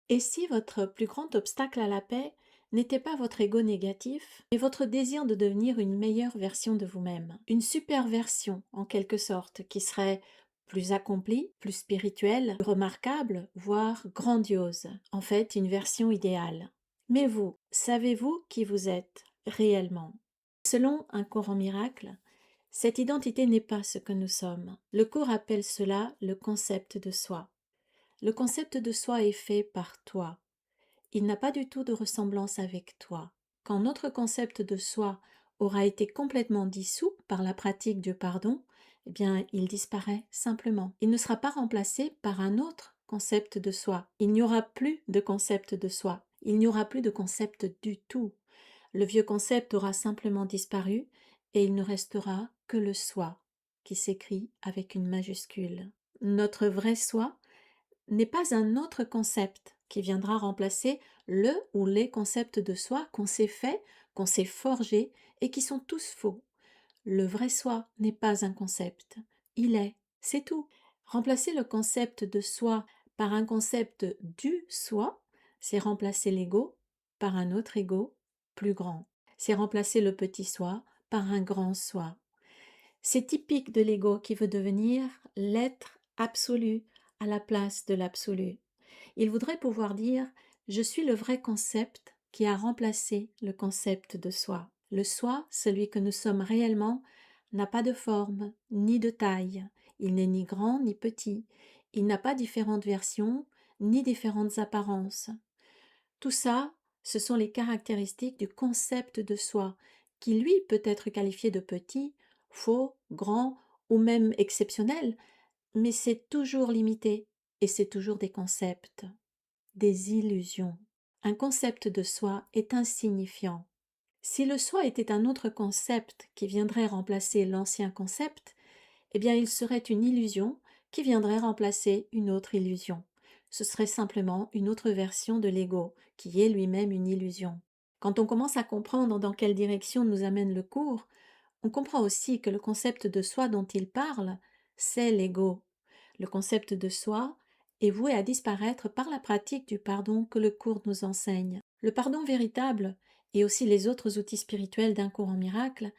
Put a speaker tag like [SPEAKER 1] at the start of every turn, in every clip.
[SPEAKER 1] Et si votre plus grand obstacle à la paix n'était pas votre ego négatif, mais votre désir de devenir une meilleure version de vous-même, une super version en quelque sorte, qui serait plus accomplie, plus spirituelle, plus remarquable, voire grandiose, en fait une version idéale. Mais vous, savez-vous qui vous êtes réellement? Selon un cours en miracle, cette identité n'est pas ce que nous sommes. Le cours appelle cela le concept de soi. Le concept de soi est fait par toi. Il n'a pas du tout de ressemblance avec toi. Quand notre concept de soi aura été complètement dissous par la pratique du pardon, eh bien, il disparaît simplement. Il ne sera pas remplacé par un autre concept de soi. Il n'y aura plus de concept de soi. Il n'y aura plus de concept du tout. Le vieux concept aura simplement disparu et il ne restera que le soi, qui s'écrit avec une majuscule. Notre vrai soi n'est pas un autre concept qui viendra remplacer le ou les concepts de soi qu'on s'est fait, qu'on s'est forgé et qui sont tous faux. Le vrai soi n'est pas un concept, il est, c'est tout. Remplacer le concept de soi par un concept du soi, c'est remplacer l'ego par un autre ego plus grand. C'est remplacer le petit soi par un grand soi. C'est typique de l'ego qui veut devenir l'être absolu à la place de l'absolu. Il voudrait pouvoir dire je suis le vrai concept qui a remplacé le concept de soi. Le soi, celui que nous sommes réellement, n'a pas de forme ni de taille. Il n'est ni grand ni petit. Il n'a pas différentes versions ni différentes apparences. Tout ça, ce sont les caractéristiques du concept de soi, qui lui peut être qualifié de petit, faux, grand ou même exceptionnel, mais c'est toujours limité et c'est toujours des concepts, des illusions. Un concept de soi est insignifiant. Si le soi était un autre concept qui viendrait remplacer l'ancien concept, eh bien il serait une illusion qui viendrait remplacer une autre illusion. Ce serait simplement une autre version de l'ego, qui est lui-même une illusion. Quand on commence à comprendre dans quelle direction nous amène le cours, on comprend aussi que le concept de soi dont il parle, c'est l'ego. Le concept de soi est voué à disparaître par la pratique du pardon que le cours nous enseigne. Le pardon véritable, et aussi les autres outils spirituels d'un cours en miracle,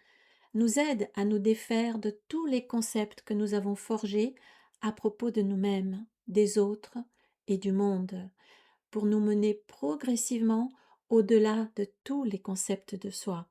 [SPEAKER 1] nous aide à nous défaire de tous les concepts que nous avons forgés à propos de nous-mêmes, des autres et du monde, pour nous mener progressivement au-delà de tous les concepts de soi.